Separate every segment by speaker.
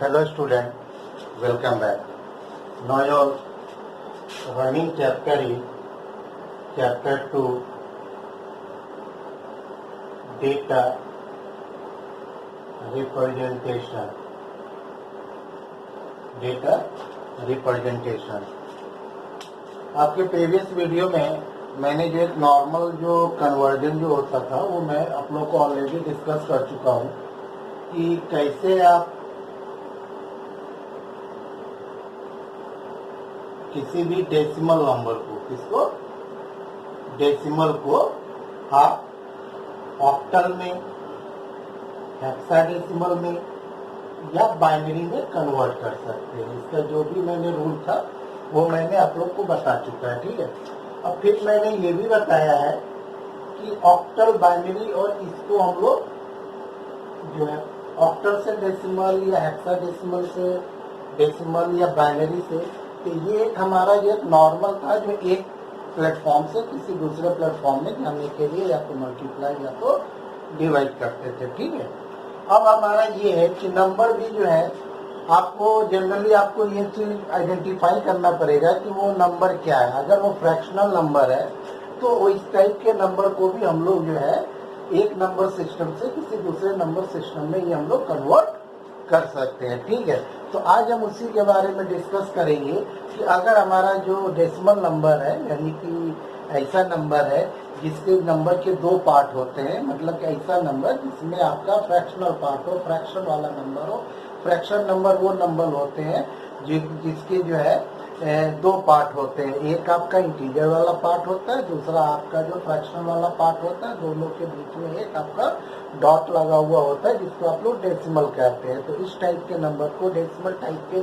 Speaker 1: Hello student, welcome back. Now your running chapter is chapter 2, data representation. Data representation. आपके previous video में मैंने जो एक normal जो कन्वर्जन जो होता था वो मैं आप लोग को ऑलरेडी डिस्कस कर चुका हूँ कि कैसे आप किसी भी डेसिमल नंबर को डेसिमल को आप ऑक्टल में, हेक्साडेसिमल में या बाइनरी में कन्वर्ट कर सकते हैं। इसका जो भी मैंने रूल था वो मैंने आप लोग को बता चुका है, ठीक है। अब फिर मैंने ये भी बताया है कि ऑक्टल, बाइनरी और इसको हम लोग जो है ऑक्टल से डेसिमल या हेक्साडेसिमल से डेसिमल या बाइनरी से, तो ये एक हमारा जो नॉर्मल था जो एक प्लेटफॉर्म से किसी दूसरे प्लेटफॉर्म में जाने के लिए या तो मल्टीप्लाई या तो डिवाइड करते थे, ठीक है। अब हमारा ये है कि नंबर भी जो है आपको जनरली आपको ये चीज आइडेंटिफाई करना पड़ेगा कि वो नंबर क्या है। अगर वो फ्रैक्शनल नंबर है तो इस टाइप के नंबर को भी हम लोग जो है एक नंबर सिस्टम से किसी दूसरे नंबर सिस्टम में ये हम लोग कन्वर्ट कर सकते हैं, ठीक है। तो आज हम उसी के बारे में डिस्कस करेंगे कि अगर हमारा जो डेसिमल नंबर है, यानी कि ऐसा नंबर है जिसके नंबर के दो पार्ट होते हैं, मतलब कि ऐसा नंबर जिसमें आपका फ्रैक्शनल पार्ट हो, फ्रैक्शन वाला नंबर हो। फ्रैक्शन नंबर वो नंबर होते हैं जिसके जो है दो पार्ट होते हैं, एक आपका इंटीजर वाला पार्ट होता है, दूसरा आपका जो फ्रैक्शन वाला पार्ट होता है। दोनों के बीच में एक आपका डॉट लगा हुआ होता है जिसको आप लोग डेसिमल कहते हैं। तो इस टाइप के नंबर को, डेसिमल टाइप के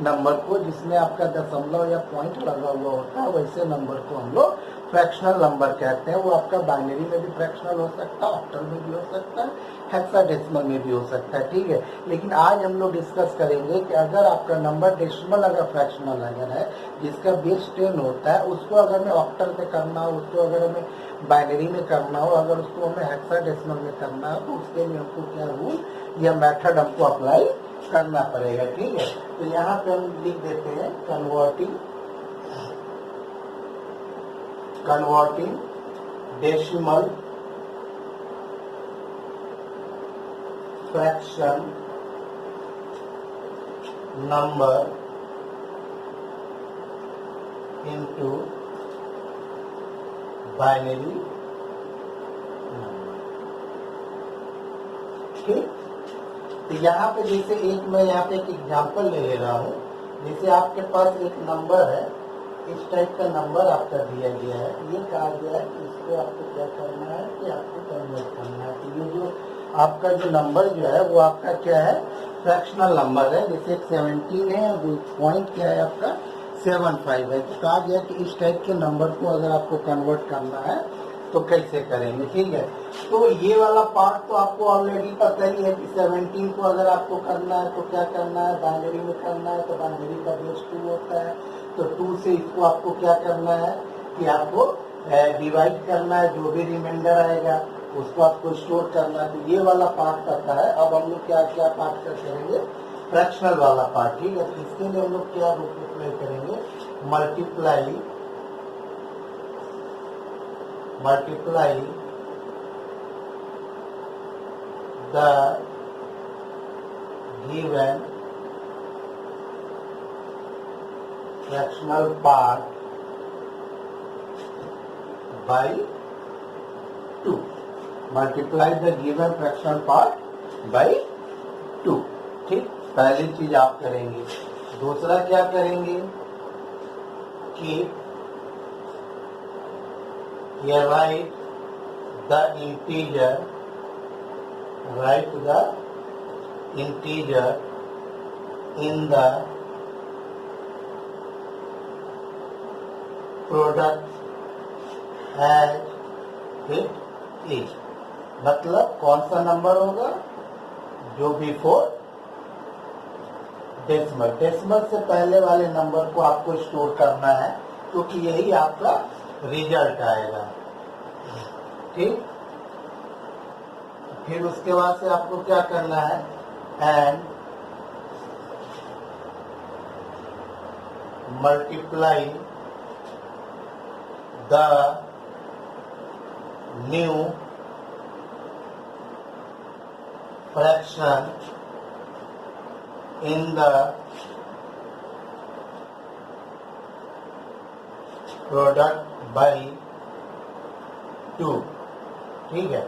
Speaker 1: नंबर को जिसमें आपका दशमलव या पॉइंट लगा हुआ होता है, वैसे नंबर को हम लोग फ्रैक्शनल नंबर कहते हैं। वो आपका बाइनरी में भी फ्रैक्शनल हो सकता है, ऑक्टल में भी हो सकता है, हेक्साडेसिमल में भी हो सकता है, ठीक है। लेकिन आज हम लोग डिस्कस करेंगे कि अगर आपका नंबर डेसिमल अगर फ्रैक्शनल अगर है जिसका बेस 10 होता है, उसको अगर हमें ऑक्टल में करना हो, उसको अगर हमें बाइनरी में करना हो, अगर उसको हमें हेक्साडेसिमल में करना हो, तो उसके लिए हमको क्या रूल या मेथड हमको अप्लाई करना पड़ेगा, ठीक है। तो यहाँ पे हम लिख देते हैं converting decimal fraction number into binary number, ठीक। तो यहाँ पे जैसे एक मैं यहाँ पे एक एग्जांपल ले रहा हूँ। जैसे आपके पास एक नंबर है, इस टाइप का नंबर आपका दिया गया है, ये कहा गया है कि इसको आपको क्या करना है कि आपको कन्वर्ट करना है। तो ये जो आपका जो नंबर जो है वो आपका क्या है, फ्रैक्शनल नंबर है। जैसे 17 है और पॉइंट क्या है आपका 75 है। तो कहा गया कि इस टाइप के नंबर को अगर आपको कन्वर्ट करना है तो कैसे करेंगे, ठीक है। तो ये वाला पार्ट तो आपको ऑलरेडी पता ही है कि 17 को अगर आपको करना है तो क्या करना है, बाइनरी में करना है तो बाइनरी का बेस 2 होता है। तो 2 से इसको आपको क्या करना है कि आपको डिवाइड करना है, जो भी रिमाइंडर आएगा उसको आपको स्टोर करना है। तो ये वाला पार्ट करता है। अब हम लोग क्या क्या पार्ट करेंगे, फ्रैक्शनल वाला पार्ट, ठीक है। तो इसके लिए हम लोग क्या रूप अप्लाई करेंगे, multiply the given fractional part by 2. Multiply the given fractional part by 2, ठीक। पहली चीज आप करेंगे। दूसरा क्या करेंगे कि ये write the integer in the product as it is। मतलब कौन सा नंबर होगा, जो बिफोर डेसिमल से पहले वाले नंबर को आपको स्टोर करना है, क्योंकि यही आपका रिजल्ट आएगा, ठीक। फिर उसके बाद से आपको क्या करना है, and multiply the new fraction in the product by 2। ठीक है,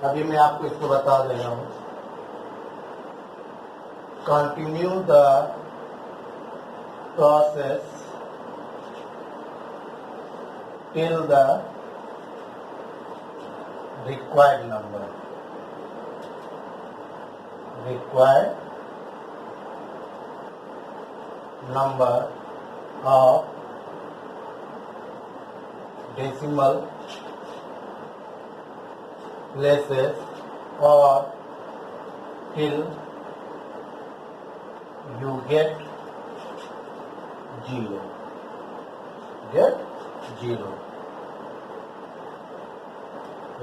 Speaker 1: अभी मैं आपको इसको बता दे रहा हूँ। Continue the process till the required number of decimal places or till you get zero।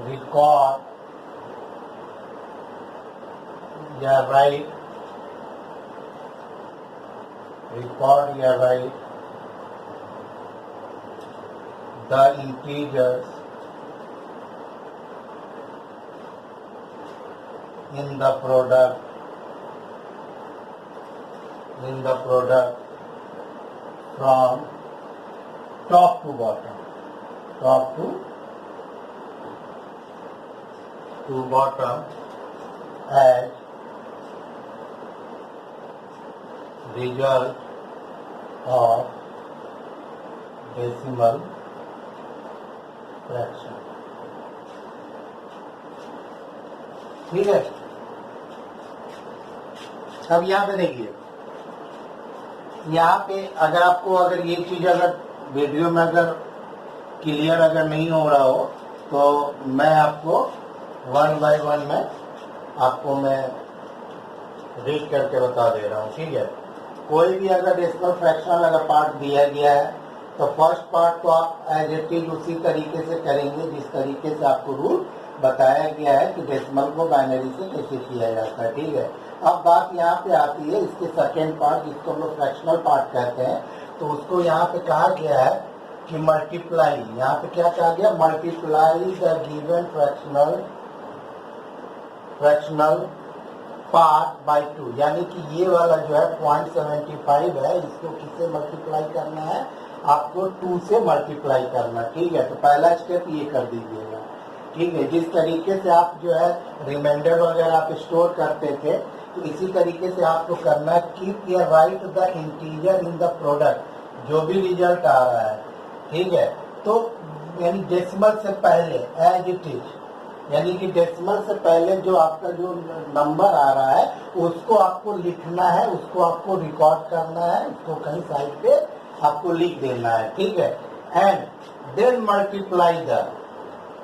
Speaker 1: Record your right the integers in the product from top to bottom as result of decimal fraction। ठीक है, अब यहाँ पे देखिए, यहाँ पे अगर ये चीज अगर वीडियो में अगर क्लियर अगर नहीं हो रहा हो तो मैं आपको 1 by 1 में आपको मैं रीड करके बता दे रहा हूँ। ठीक है, कोई भी अगर डेसिमल फ्रैक्शनल अगर पार्ट दिया गया है तो फर्स्ट पार्ट तो आप एज इट इज उसी तरीके से करेंगे जिस तरीके से आपको रूल बताया गया है कि डेसिमल को बाइनरी से कैसे किया जाता है। ठीक है, अब बात यहाँ पे आती है इसके सेकेंड पार्ट जिसको हम लोग फ्रैक्शनल पार्ट कहते हैं। तो उसको यहाँ पे कहा गया है कि मल्टीप्लाई, यहाँ पे क्या कहा गया, multiply the given fractional part by 2, यानी कि ये वाला जो है 0.75 है, इसको किससे मल्टीप्लाई करना है, आपको 2 से मल्टीप्लाई करना। ठीक है, तो पहला स्टेप ये कर दीजिएगा। ठीक है, जिस तरीके से आप जो है रिमाइंडर वगैरह आप स्टोर करते थे तो इसी तरीके से आपको करना है। कीप या write the integer in the product, जो भी रिजल्ट आ रहा है। ठीक है, तो यानी डेसिमल से पहले एज इट इज, यानी कि डेसिमल से पहले जो आपका जो नंबर आ रहा है उसको आपको लिखना है, उसको आपको रिकॉर्ड करना है, उसको कहीं साइड पे आपको लिख देना है। ठीक है, and then multiply the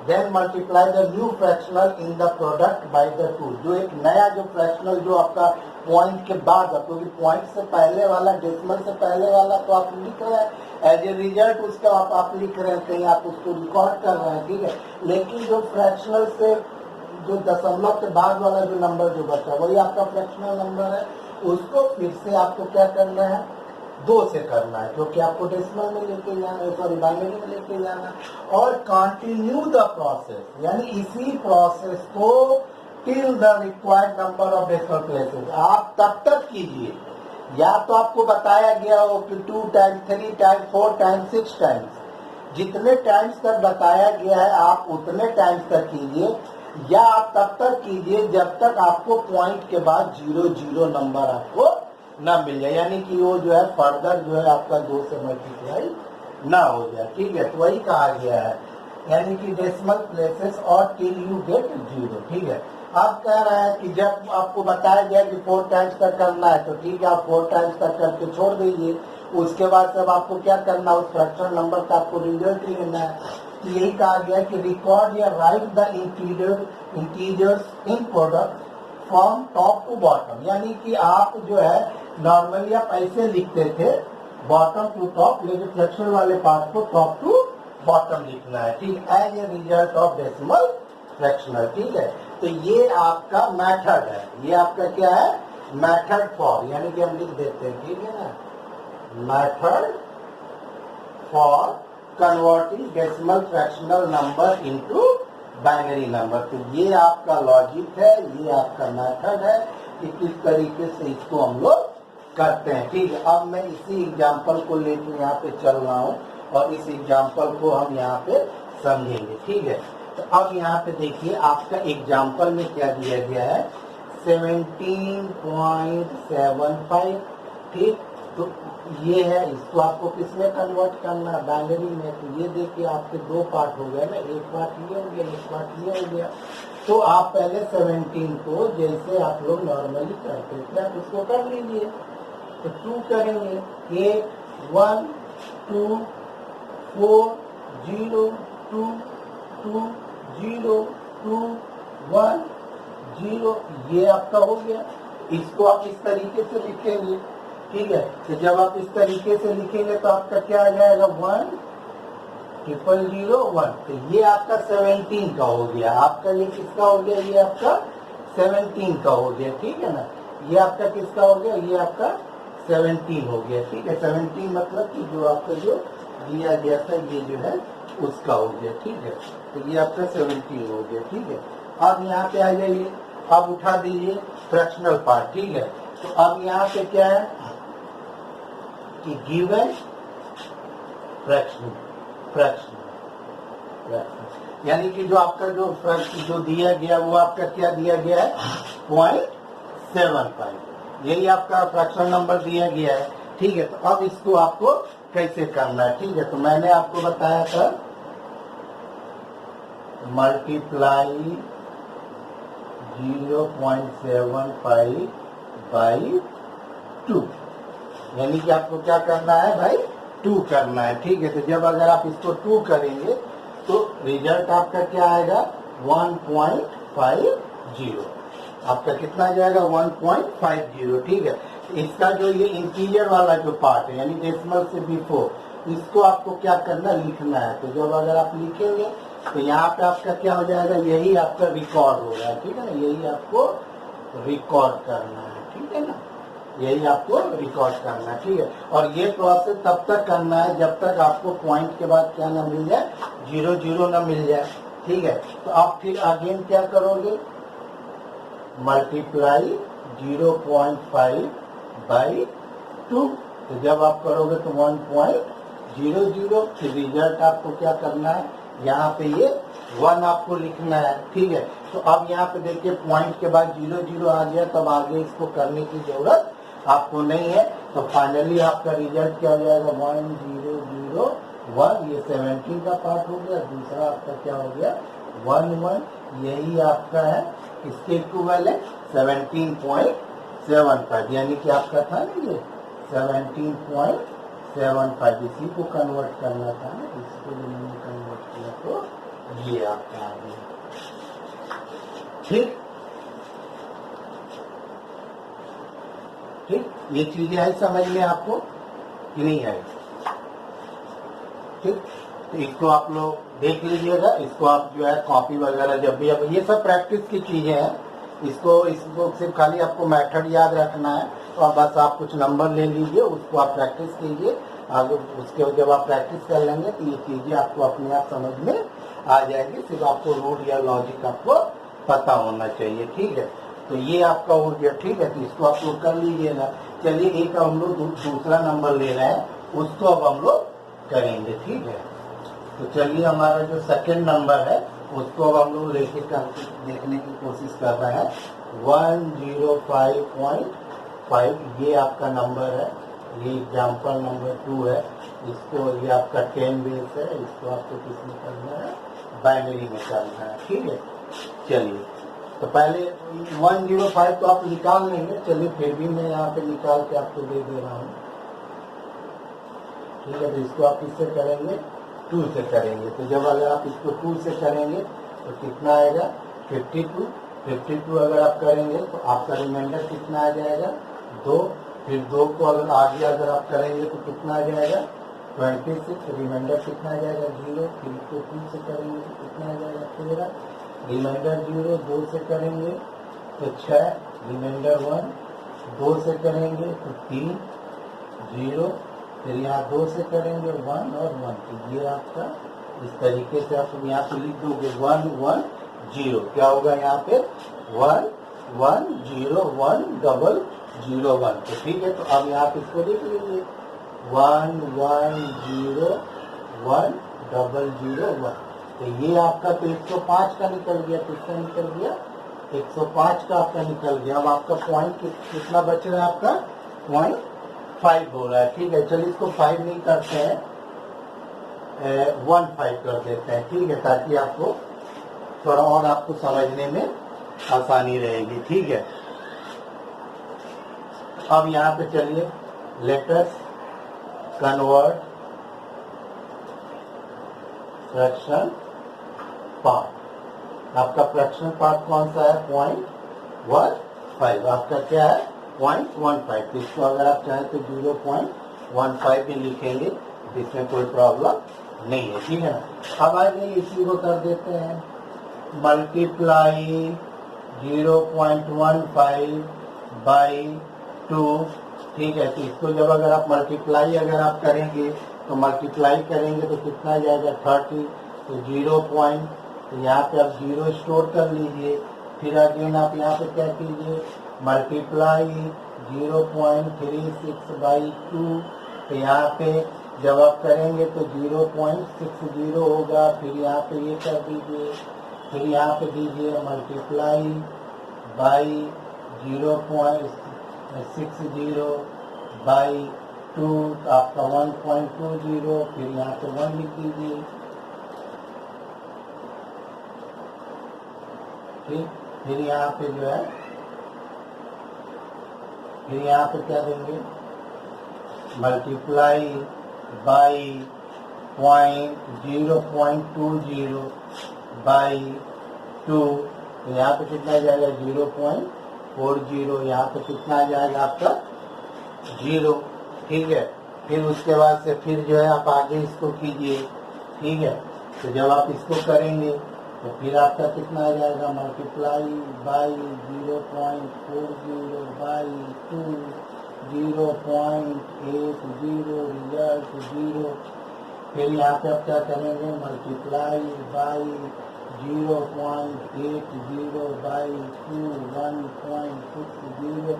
Speaker 1: new fractional in the product by the 2, जो एक नया जो फ्रैक्शनल जो आपका पॉइंट के बाद, क्योंकि पॉइंट से पहले वाला डेसिमल से पहले वाला तो आप लिख रहे हैं एज ए रिजल्ट, उसका आप लिख रहे हैं, कहीं आप उसको रिकॉर्ड कर रहे हैं। ठीक है, लेकिन जो फ्रैक्शनल से जो दशमलव के बाद वाला जो नंबर जो बचा वही आपका फ्रैक्शनल नंबर है, उसको फिर से आपको क्या करना है, 2 से करना है, क्योंकि आपको डेसिमल में लेके जाना है, सॉरी बाइनरी में लेके जाना है। और कंटिन्यू द प्रोसेस, यानी इसी प्रोसेस को till the required number of decimal places, आप तब तक कीजिए, या तो आपको बताया गया हो कि 2 टाइम्स 3 टाइम्स 4 टाइम्स 6 टाइम्स, जितने टाइम्स तक बताया गया है आप उतने टाइम्स तक कीजिए, या आप तब तक कीजिए जब तक आपको पॉइंट के बाद 0 नंबर आपको ना मिल जाए, यानी कि वो जो है फर्दर जो है आपका 2 से मल्टीप्लाई ना हो जाए। ठीक है, तो वही कहा गया है, यानी कि डेसिमल प्लेसेस और टिल यू गेट 0। ठीक है, आप कह रहे हैं कि जब आपको बताया गया कि 4 टाइम्स तक करना है तो ठीक है, आप 4 टाइम्स तक करके छोड़ दीजिए, उसके बाद सब आपको क्या करना है, उस फ्रैक्शनल नंबर का आपको रिजल्ट लेना है। तो यही कहा गया कि रिकॉर्ड या write the integers in product from top to bottom, यानी कि आप जो है नॉर्मली आप ऐसे लिखते थे बॉटम टू टॉप, लेकिन फ्रैक्शनल वाले पार्ट को टॉप टू बॉटम लिखना है। ठीक, as a result of decimal fractional. ठीक है, तो ये आपका मेथड है, ये आपका क्या है, मेथड फॉर, यानी कि हम लिख देते हैं। ठीक है ना, method for converting decimal fractional number into binary number. तो ये आपका लॉजिक है, ये आपका मेथड है कि किस तरीके से इसको हम लोग करते हैं। ठीक है, अब मैं इसी एग्जाम्पल को लेकर यहाँ पे चल रहा हूँ और इस एग्जाम्पल को हम यहाँ पे समझेंगे। ठीक है, तो अब यहाँ पे देखिए आपका एग्जाम्पल में क्या दिया गया है, 17.75। ठीक, तो ये है, इसको आपको किसमें कन्वर्ट करना है, बाइनरी में। तो ये देखिए आपके दो पार्ट हो गए ना, एक पार्ट ये हो गया, एक पार्ट ये हो गया। तो आप पहले 17 को जैसे आप लोग नॉर्मली करते थे आप इसको कर लीजिए। तो 2 करेंगे, 8 1 2 4 0 2 2 0 2 1 0, ये आपका हो गया। इसको आप इस तरीके से लिखेंगे। ठीक है, तो जब आप इस तरीके से लिखेंगे तो आपका क्या आ जाएगा, 1 0 0 1। तो ये आपका 17 का हो गया। आपका ये किसका हो गया, ये आपका 17 का हो गया। ठीक है ना, ये आपका किसका हो गया, ये आपका 17 हो गया। ठीक है, 17 मतलब कि जो आपका जो दिया गया था ये जो है उसका हो गया। ठीक है, तो ये आपका 17 हो गया। ठीक है, अब यहाँ पे आ जाइए, अब उठा दीजिए फ्रैक्शनल पार्ट। ठीक है, तो अब यहाँ पे क्या है कि गिवन फ्रैक्शन यानी कि जो आपका जो जो दिया गया वो आपका क्या दिया गया है, 0.75। यही आपका फ्रैक्शनल नंबर दिया गया है। ठीक है, तो अब इसको आपको कैसे करना है। ठीक है, तो मैंने आपको बताया था मल्टीप्लाई 0.75 बाई 2, यानी कि आपको क्या करना है भाई, 2 करना है। ठीक है, तो जब अगर आप इसको 2 करेंगे तो रिजल्ट आपका क्या आएगा, 1.50। आपका कितना जाएगा, 1.50। ठीक है, इसका जो ये इंटीजर वाला जो पार्ट है यानी डेसिमल से बिफोर, इसको आपको क्या करना, लिखना है। तो जब अगर आप लिखेंगे तो यहाँ पे आपका क्या हो जाएगा, यही आपका रिकॉर्ड हो रहा है। ठीक है ना, यही आपको रिकॉर्ड करना है। ठीक है ना, यही आपको रिकॉर्ड करना है। ठीक है, और ये प्रोसेस तब तक करना है जब तक आपको पॉइंट के बाद क्या ना मिल जाए, 0 0 ना मिल जाए। ठीक है, तो आप फिर अगेन क्या करोगे, मल्टीप्लाई 0.5 बाई 2। तो जब आप करोगे तो 1.00। फिर रिजल्ट आपको क्या करना है, यहाँ पे ये 1 आपको लिखना है। ठीक है, तो अब यहाँ पे देखिए पॉइंट के बाद 0 0 आ गया, तब आगे इसको करने की जरूरत आपको नहीं है। तो फाइनली आपका रिजल्ट क्या हो जाएगा, 1001। ये 17 का पार्ट हो गया। दूसरा आपका क्या हो गया, 11। यही आपका है इसके इक्विवेलेंट 17.75, यानी कि आपका था ना ये 17.75। इसी को कन्वर्ट करना था ना, इसको मैंने कन्वर्ट किया तो ये आपका आ गया। ठीक, ये चीजें आई समझ में आपको कि नहीं आई। ठीक, तो इसको आप लोग देख लीजिएगा। इसको आप जो है कॉपी वगैरह जब भी, अब ये सब प्रैक्टिस की चीजें हैं। इसको सिर्फ खाली आपको मेथड याद रखना है और बस आप कुछ नंबर ले लीजिए, उसको आप प्रैक्टिस कीजिए। आगे उसके जब आप प्रैक्टिस कर लेंगे तो ये चीजें आपको अपने आप समझ में आ जाएगी। सिर्फ आपको रूट या लॉजिक आपको पता होना चाहिए। ठीक है, तो ये आपका हो गया। ठीक है, तो इसको आप लोग कर लीजिएगा। चलिए, एक हम लोग दूसरा नंबर ले रहे हैं, उसको अब हम लोग करेंगे। ठीक है, तो चलिए हमारा जो सेकंड नंबर है उसको अब हम लोग लेके देखने की कोशिश कर रहे हैं। 105.5 ये आपका नंबर है। ये एग्जाम्पल नंबर 2 है। इसको, ये आपका 10 बेस है। इसको आपको किसमें करना है, बाइनरी में करना है। ठीक है, चलिए, तो पहले 105 तो आप निकाल लेंगे। चलिए, फिर भी मैं यहाँ पे निकाल के आपको दे रहा हूँ। ठीक है, तो इसको आप किससे करेंगे, 2 से करेंगे। तो जब अगर आप इसको 2 से करेंगे तो कितना आएगा, 52 अगर आप करेंगे तो आपका रिमाइंडर कितना आ जाएगा, 2। फिर 2 को अगर आगे अगर आप करेंगे तो कितना आ जाएगा, 26। रिमाइंडर कितना आ जाएगा, 0। फिर इसको 2 से करेंगे तो कितना आ जाएगा, 13। रिमाइंडर 0। 2 से करेंगे तो 6। रिमाइंडर 1। 2 से करेंगे तो 3 0। फिर यहाँ 2 से करेंगे 1 और 1, तो ये आपका इस तरीके से आप यहाँ पे लिख दोगे 1 1 0। क्या होगा यहाँ पे 1 1 0 1 डबल 0 1। तो ठीक है, तो अब यहाँ पे इसको लिख लीजिए 1 1 0 1 डबल 0 1। तो ये आपका तो 105 का निकल गया। किसका निकल गया? 105 का आपका निकल गया। अब आपका पॉइंट कितना बच रहा है? आपका 0.5 हो रहा है। ठीक है, चलिए इसको 5 नहीं करते हैं, 1.5 कर देते हैं। ठीक है, ताकि आपको थोड़ा और आपको समझने में आसानी रहेगी। ठीक है, अब यहाँ पे चलिए let us convert fraction part. आपका फ्रैक्शन पार्ट कौन सा है? 0.15। आपका क्या है? 0.15। तो इसको अगर आप चाहें तो 0.15 भी लिखेंगे, इसमें कोई प्रॉब्लम नहीं है। ठीक है ना। अब आइए इसी को कर देते हैं मल्टीप्लाई 0.15 बाई 2। ठीक है, तो इसको जब अगर आप मल्टीप्लाई अगर आप करेंगे तो मल्टीप्लाई करेंगे तो कितना जाएगा? 30। तो 0 पॉइंट, तो यहाँ पे आप 0 स्टोर कर लीजिए। फिर अगेन आप यहाँ पे क्या कीजिए? Multiply 0.36 by 2। तो यहाँ पे जब आप करेंगे तो 0.60 होगा। फिर यहाँ पे ये कर दीजिए, फिर यहाँ पे दीजिए मल्टीप्लाई बाई 0.60 बाई 2, तो आपका 1.20। फिर यहाँ पे 1 लिख दीजिए। ठीक, फिर यहाँ पे जो है, फिर यहाँ पे क्या देंगे? Multiply by 0.20 by 2। तो यहाँ पे कितना जाएगा? 0.40। यहाँ पे कितना आ जाएगा? आपका 0। ठीक है, फिर उसके बाद से फिर जो है आप आगे इसको कीजिए। ठीक है, तो जब आप इसको करेंगे तो फिर आपका कितना आ जाएगा? Multiply by 0.40 by 2, 0.80 result 0। फिर यहाँ पे आप क्या करेंगे? Multiply by 0.80 by 2, 1.60।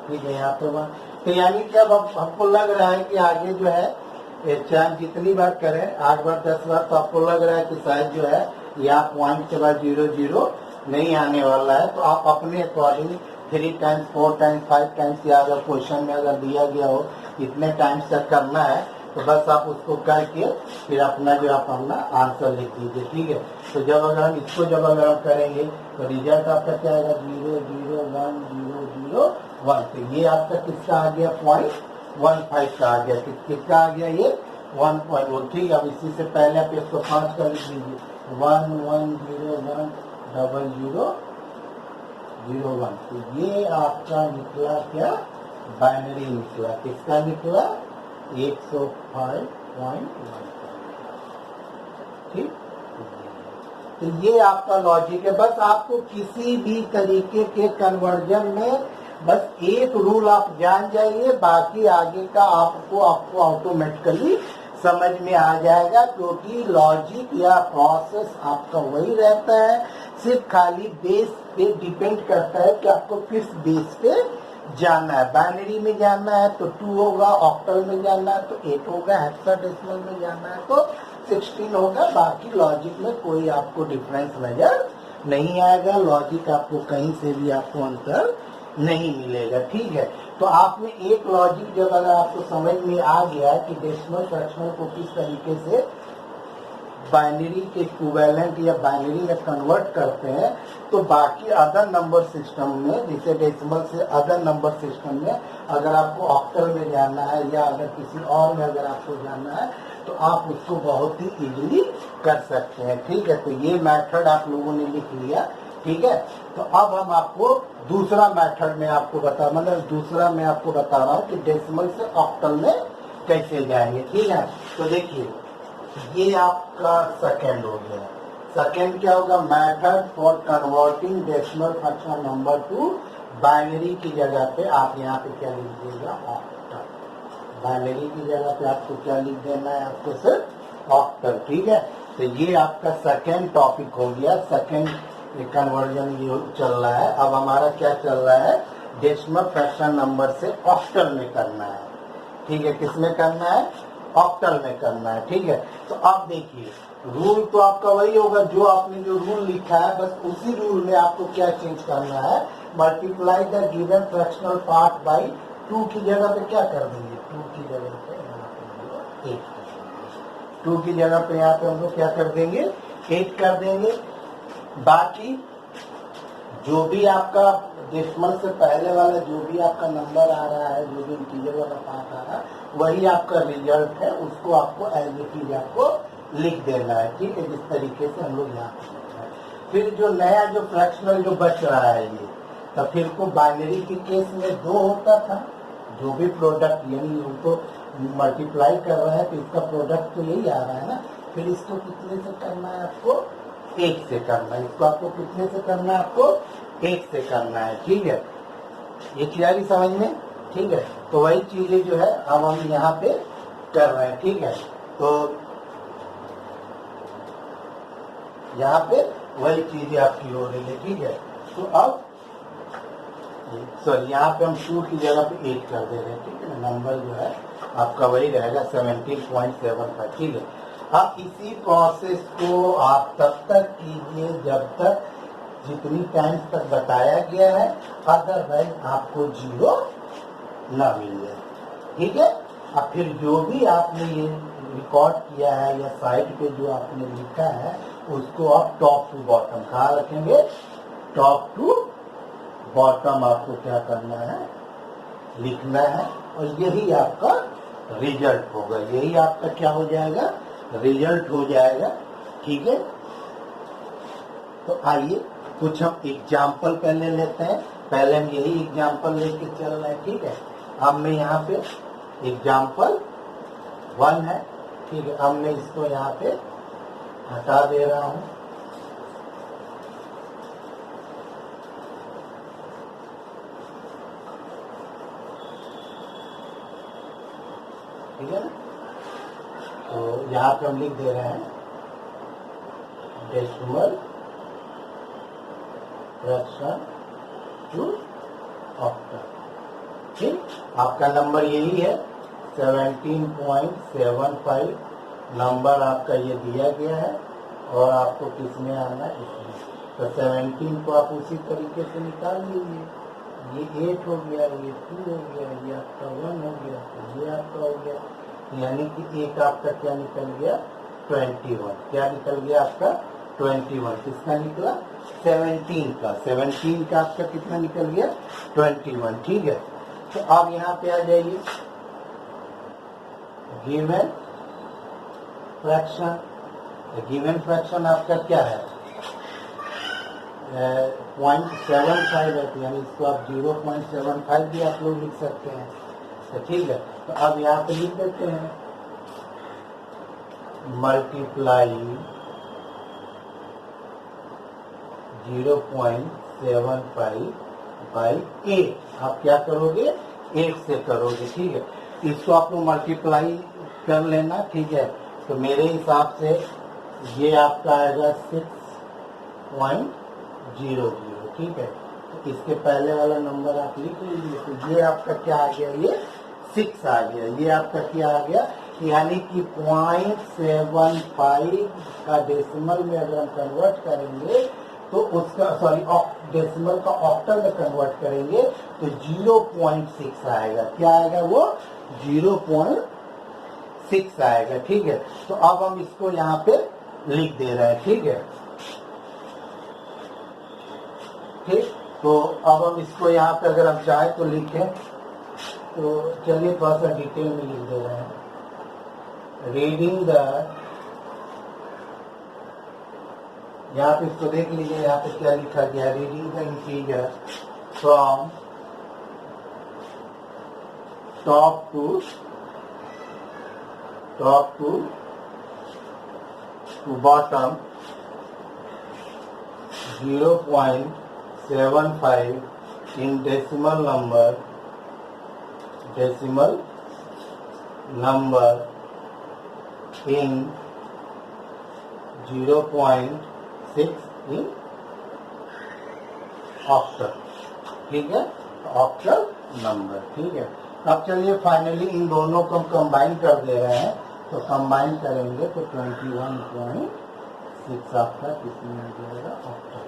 Speaker 1: ठीक है, यहाँ पे 1। तो यानी कि अब हमको लग रहा है कि आगे जो है चाहे जितनी बार करें, 8 बार 10 बार, तो आपको लग रहा है कि शायद जो है यहाँ पॉइंट के बाद 0 0 नहीं आने वाला है। तो आप अपने अकॉर्डिंग 3 टाइम्स 4 टाइम्स 5 टाइम्स या अगर क्वेश्चन में अगर दिया गया हो इतने टाइम्स तक करना है, तो बस आप उसको करके फिर अपना जो आप अपना आंसर लिख दीजिए। ठीक है, तो जब अगर हम इसको जब अगर हम करेंगे तो रिजल्ट आपका क्या आएगा? 0 0 1 0 0 1। तो ये आपका किसका आ गया? 0.15 का आ गया। किसका आ गया? ये 1.1। ठीक है, अब इसी से पहले आप इसको 5 का लिख लीजिए 1 1 0 1 डबल 0 0 1। तो ये आपका निकला क्या? बाइनरी निकला। किसका निकला? 105.15। ठीक, तो ये आपका लॉजिक है। बस आपको किसी भी तरीके के कन्वर्जन में बस एक रूल आप जान जाइए, बाकी आगे का आपको ऑटोमेटिकली समझ में आ जाएगा, क्योंकि लॉजिक या प्रोसेस आपका वही रहता है। सिर्फ खाली बेस पे डिपेंड करता है कि आपको किस बेस पे जाना है। बाइनरी में जाना है तो 2 होगा, ऑक्टल में जाना है तो 8 होगा, हेक्साडेसिमल में जाना है तो 16 होगा। बाकी लॉजिक में कोई आपको डिफरेंस नजर नहीं आएगा। लॉजिक आपको कहीं से भी आपको अंतर नहीं मिलेगा। ठीक है, तो आपने एक लॉजिक जब अगर आपको समझ में आ गया कि डेसिमल फ्रैक्शनल को किस तरीके से बाइनरी के इक्विवेलेंट या बाइनरी में कन्वर्ट करते हैं, तो बाकी अदर नंबर सिस्टम में, जैसे डेसिमल से अदर नंबर सिस्टम में अगर आपको ऑक्टल में जाना है या अगर किसी और में अगर आपको जाना है तो आप उसको बहुत ही इजीली कर सकते हैं। ठीक है, तो ये मेथड आप लोगों ने लिख लिया। ठीक है, तो अब हम आपको दूसरा मेथड में आपको दूसरा मैं आपको बता रहा हूँ कि डेसिमल से ऑक्टल में कैसे जाएंगे। ठीक है, तो देखिए ये आपका सेकेंड हो गया। सेकेंड क्या होगा? Method for converting decimal fraction number two binary की जगह पे आप यहाँ पे क्या लिखिएगा? ऑक्टल। बाइनरी की जगह पे आपको क्या लिख देना है, आपको सिर्फ ऑक्टल। ठीक है, तो ये आपका सेकेंड टॉपिक हो गया, सेकेंड कन्वर्जन ये चल रहा है। अब हमारा क्या चल रहा है, डेसिमल फ्रैक्शन नंबर से ऑक्टल में करना है। ठीक है, किसमें करना है, ऑक्टल में करना है। ठीक है, तो अब देखिए रूल तो आपका वही होगा, जो आपने जो रूल लिखा है बस उसी रूल में आपको क्या चेंज करना है, multiply the given fractional part by 2 की जगह पे क्या कर देंगे, 2 की जगह पे यहाँ पे 8 कर देंगे, 2 की जगह पे यहाँ पे हम लोग क्या कर देंगे, 8 कर देंगे। बाकी जो भी आपका डेसिमल से पहले वाला जो भी आपका नंबर आ रहा है, जो भी इंटीजर वाला पार्ट आ रहा है, वही आपका रिजल्ट है, उसको आपको एज इट इज आपको लिख देना है। ठीक है, जिस तरीके से हम लोग यहाँ पे लिख रहे हैं। फिर जो नया जो फ्रैक्शनल जो बच रहा है ये, तो फिर को बाइनरी के केस में 2 होता था, जो भी प्रोडक्ट यानी उनको मल्टीप्लाई कर रहा है तो इसका प्रोडक्ट तो यही आ रहा है ना, फिर इसको कितने से करना है, आपको 1 से करना है। इसको आपको कितने से करना है, आपको 1 से करना है। ठीक है, ये क्लियरली समझ में। ठीक है, तो वही चीजें जो है अब हम यहाँ पे कर रहे हैं। ठीक है, तो यहाँ पे वही चीजें आपकी हो रही है। ठीक है, तो अब सॉरी यहाँ पे हम 2 की जगह पे 8 कर दे रहे हैं। ठीक है, नंबर जो है आपका वही रहेगा 17.75। ठीक है, अब इसी प्रोसेस को आप तब तक कीजिए जब तक जितनी टाइम्स तक बताया गया है, अदरवाइज आपको 0 ना मिल जाए। ठीक है, अब फिर जो भी आपने ये रिकॉर्ड किया है या साइट पे जो आपने लिखा है उसको आप टॉप टू बॉटम कहाँ रखेंगे, टॉप टू बॉटम आपको क्या करना है, लिखना है, और यही आपका रिजल्ट होगा, यही आपका क्या हो जाएगा, रिजल्ट हो जाएगा। ठीक है, तो आइए कुछ हम एग्जाम्पल पहले लेते हैं, पहले हम यही एग्जाम्पल लेके चल रहे हैं। ठीक है, अब मैं यहाँ पे एग्जाम्पल 1 है। ठीक है, अब मैं इसको यहाँ पे हटा दे रहा हूँ। ठीक है ना, तो यहाँ पे हम लिख दे रहे हैं डेसिमल फ्रैक्शन टू ऑक्टल। ठीक, आपका नंबर यही है 17.75 नंबर आपका ये दिया गया है, और आपको किसमें आना है, इसमें। तो 17 को आप उसी तरीके से निकाल लीजिए, ये 8 हो गया, ये 2 हो गया, ये आपका 1 हो गया, तो ये आपका हो गया, यानी कि एक आपका क्या निकल गया, 21। क्या निकल गया आपका 21, किसका निकला, 17 का, 17 का आपका कितना निकल गया, 21। ठीक है, तो अब यहाँ पे आ जाइए, गिवन फ्रैक्शन, गिवन फ्रैक्शन आपका क्या है, 0.75 है, तो यानी इसको आप 0.75 भी आप लोग लिख सकते हैं। तो ठीक है, तो अब यहाँ पे लिख देते हैं मल्टीप्लाई 0.75 बाई 8। आप क्या करोगे, 8 से करोगे। ठीक है, इसको आप लोग मल्टीप्लाई कर लेना। ठीक है, तो मेरे हिसाब से ये आपका आएगा 6.00। ठीक है, तो इसके पहले वाला नंबर आप लिख लीजिए, तो ये आपका क्या आ गया, ये 6 आ गया, ये आपका क्या आ गया, यानी कि 0.75 का डेसिमल में अगर हम कन्वर्ट करेंगे तो उसका सॉरी डेसिमल का ऑक्टल में कन्वर्ट करेंगे तो 0.6 आएगा। क्या आएगा, वो 0.6 आएगा। ठीक है, तो अब हम इसको यहाँ पे लिख दे रहे हैं। ठीक है, ठीक, तो अब हम इसको यहाँ पे अगर हम चाहे तो लिखें, तो चलिए थोड़ा सा डिटेल में लिख दे रहे हैं। रीडिंग द, यहाँ पे इसको देख लीजिए, यहाँ पे क्या लिखा गया, reading the integer from top to bottom 0.75 in decimal number in 0.6 in octal, ठीक है, ऑक्टल नंबर, ठीक है। अब चलिए फाइनली इन दोनों को हम कंबाइन कर दे रहे हैं, तो कंबाइन करेंगे तो 21.6 आपका किसमें आ जाएगा, ऑक्टल।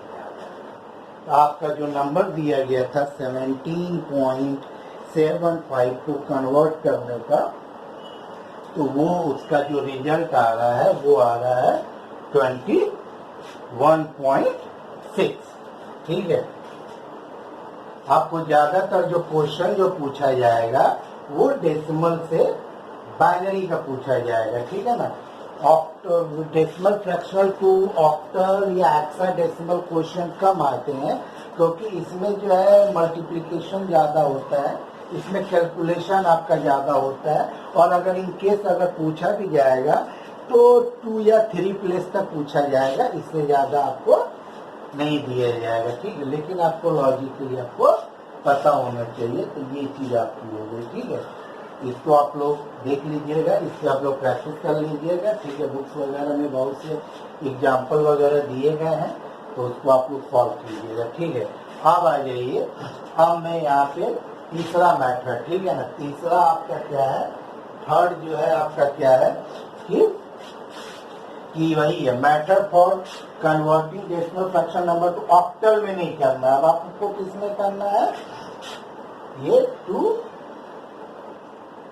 Speaker 1: तो आपका जो नंबर दिया गया था 17.75 को कन्वर्ट करने का, तो वो उसका जो रिजल्ट आ रहा है वो आ रहा है 21.6, ठीक है। आपको ज्यादातर जो क्वेश्चन जो पूछा जाएगा वो डेसिमल से बाइनरी का पूछा जाएगा, ठीक है ना। डेसिमल फ्रैक्शनल टू ऑक्टल या हेक्साडेसिमल क्वेश्चन कम आते हैं, क्योंकि इसमें जो है मल्टीप्लिकेशन ज्यादा होता है, इसमें कैलकुलेशन आपका ज्यादा होता है, और अगर इन केस अगर पूछा भी जाएगा तो 2 या 3 प्लेस तक पूछा जाएगा, इससे ज्यादा आपको नहीं दिया जाएगा, ठीक है। लेकिन आपको लॉजिकली आपको पता होना चाहिए, तो ये चीज आपकी हो गई, ठीक है। इसको आप लोग देख लीजिएगा, इससे आप लोग प्रैक्टिस कर लीजिएगा, ठीक है। बुक्स वगैरह में बहुत से एग्जाम्पल वगैरह दिए गए हैं, तो उसको आप लोग सॉल्व कीजिएगा, ठीक है। अब आ जाइए, अब मैं यहाँ पे तीसरा मैथड, ठीक है ना। तीसरा आपका क्या है, थर्ड जो है आपका क्या है कि वही है method for converting decimal fraction number two octal में नहीं करना है। अब आपको किसमें करना है, ये टू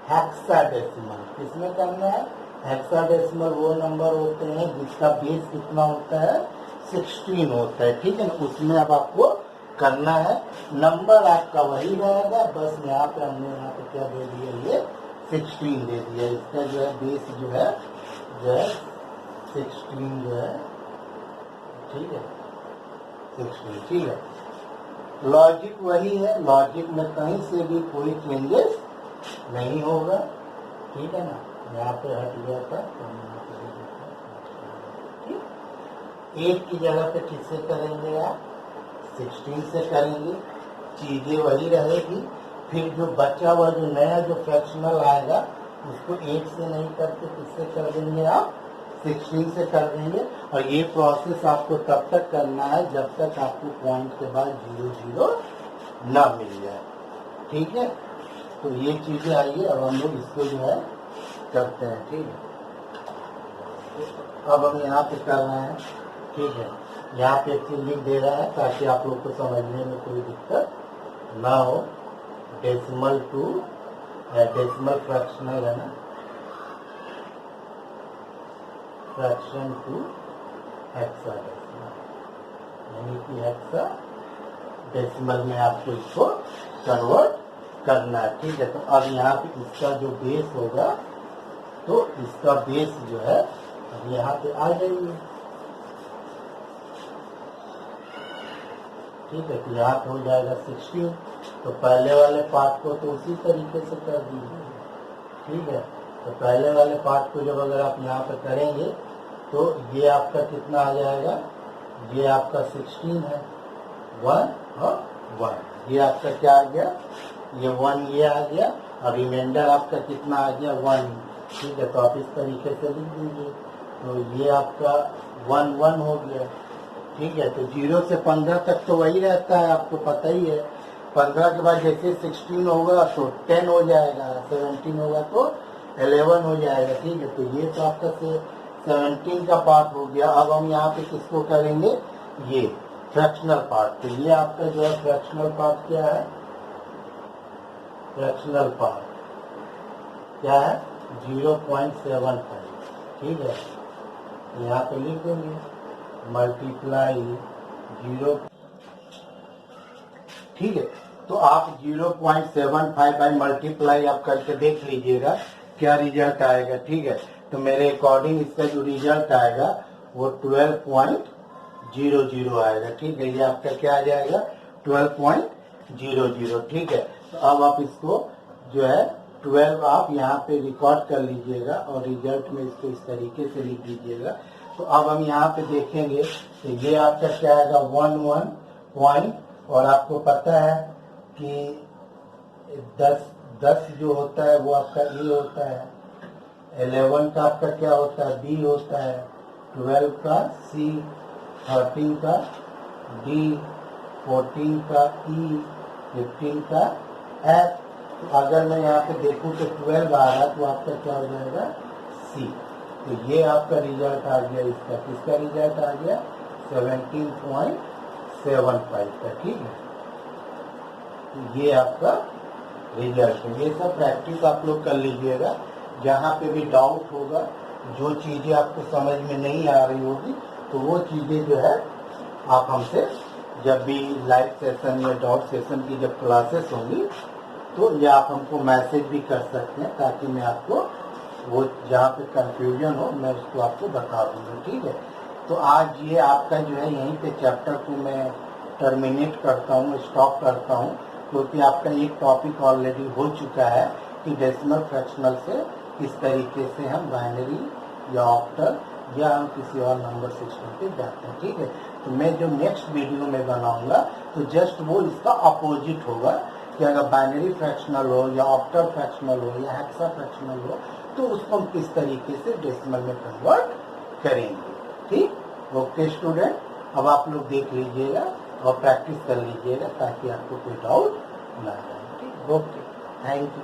Speaker 1: हेक्साडेसिमल, किसमें करना है, हेक्साडेसिमल वो नंबर होते हैं जिसका बेस कितना होता है, 16 होता है, ठीक है ना। उसमें अब आपको करना है, नंबर आपका वही रहेगा, बस यहाँ पे हमने यहाँ पे क्या दे दिया, ये 16 दे दिया। इसका जो है बेस जो है 16 जो है, ठीक है, 16, ठीक है। लॉजिक वही है, लॉजिक में कहीं से भी कोई चेंजेस नहीं होगा, ठीक है ना। यहाँ पे हट गया था, तो ठीक, 8 की जगह पे किससे करेंगे आप, 16 से करेंगे, चीजें वही रहेगी। फिर जो बचा हुआ जो नया जो फ्रैक्शनल आएगा उसको 8 से नहीं करके किससे कर देंगे आप, 16 से कर देंगे। और ये प्रोसेस आपको तब तक करना है जब तक आपको पॉइंट के बाद 0 ना मिल जाए, ठीक है। तो ये चीजें आइए, अब हम लोग इसको जो है करते हैं, ठीक है। अब हम यहाँ पे कर रहे हैं, ठीक है। यहाँ पे एक चीज लिख दे रहा है ताकि आप लोग को समझने में कोई दिक्कत ना हो। डेसिमल टू डेसिमल फ्रैक्शनल है ना, फ्रैक्शन टू हेक्साडेसिमल, यानी कि हेक्साडेसिमल में आपको इसको कन्वर्ट करना है, ठीक है। तो अब यहाँ पे इसका जो बेस होगा, तो इसका बेस जो है अब यहाँ पे आ जाइए, ठीक है। तो यहाँ पे हो जाएगा 16, तो पहले वाले पार्ट को तो उसी तरीके से कर दीजिए, ठीक है। तो पहले वाले पार्ट को जब अगर आप यहाँ पे करेंगे तो ये आपका कितना आ जाएगा, ये आपका 16 है, 1 और 1, ये आपका क्या आ गया, ये 1 ये आ गया, और रिमाइंडर आपका कितना आ गया, 1, ठीक है। तो आप इस तरीके से लिख दीजिए, तो ये आपका 1 1 हो गया, ठीक है। तो 0 से 15 तक तो वही रहता है, आपको पता ही है। 15 के बाद जैसे 16 होगा तो 10 हो जाएगा, 17 होगा तो 11 हो जाएगा, ठीक है। तो ये तो आपका 17 का पार्ट हो गया। अब हम यहाँ पे किसको करेंगे, ये फ्रैक्शनल पार्ट। तो ये आपका जो है फ्रैक्शनल पार्ट क्या है, फ्रैक्शनल पार्ट क्या है, 0.75, ठीक है। यहाँ पे लिख देंगे मल्टीप्लाई 0, ठीक है। तो आप 0.75 बाई मल्टीप्लाई आप करके देख लीजिएगा क्या रिजल्ट आएगा, ठीक है। तो मेरे अकॉर्डिंग इसका जो रिजल्ट आएगा वो 12.00 आएगा, ठीक है। ये आपका क्या आ जाएगा, 12.00, ठीक है। तो अब आप इसको जो है 12 आप यहाँ पे रिकॉर्ड कर लीजिएगा और रिजल्ट में इसको इस तरीके से लिख दीजिएगा। तो अब हम यहाँ पे देखेंगे तो ये आपका क्या आएगा, 11 पॉइंट, और आपको पता है कि 10 जो होता है वो आपका ये होता है, 11 का आपका क्या होता है, बी होता है, 12 का सी, 13 का डी, 14 का ई, 15 का एफ। तो अगर मैं यहाँ पे देखूँ तो 12 आ रहा तो आपका क्या हो जाएगा, सी। तो ये आपका रिजल्ट आ गया, इसका किसका रिजल्ट आ गया, 17.75 का, ठीक है। तो ये आपका रिजल्ट है। ये सब प्रैक्टिस आप लोग कर लीजिएगा। जहाँ पे भी डाउट होगा, जो चीज़ें आपको समझ में नहीं आ रही होगी, तो वो चीज़ें जो है आप हमसे जब भी लाइव सेशन या डाउट सेशन की जब क्लासेस होंगी तो या आप हमको मैसेज भी कर सकते हैं, ताकि मैं आपको वो जहाँ पे कंफ्यूजन हो मैं उसको आपको बता दूँगा, ठीक है। तो आज ये आपका जो है यहीं पे चैप्टर को मैं टर्मिनेट करता हूँ, स्टॉप करता हूँ, क्योंकि आपका एक टॉपिक ऑलरेडी हो चुका है कि डेसिमल फ्रैक्शनल से किस तरीके से हम बाइनरी या ऑक्टल या हम किसी और नंबर सिस्टम पे जाते हैं, ठीक है। तो मैं जो नेक्स्ट वीडियो में बनाऊंगा तो जस्ट वो इसका अपोजिट होगा कि अगर बाइनरी फ्रैक्शनल हो या ऑक्टल फ्रैक्शनल हो या हेक्सा फ्रैक्शनल हो तो उसको हम किस तरीके से डेसिमल में कन्वर्ट करेंगे, ठीक। ओके स्टूडेंट, अब आप लोग देख लीजिएगा और प्रैक्टिस कर लीजिएगा ताकि आपको कोई डाउट ना आए, ठीक। Okay, thank you.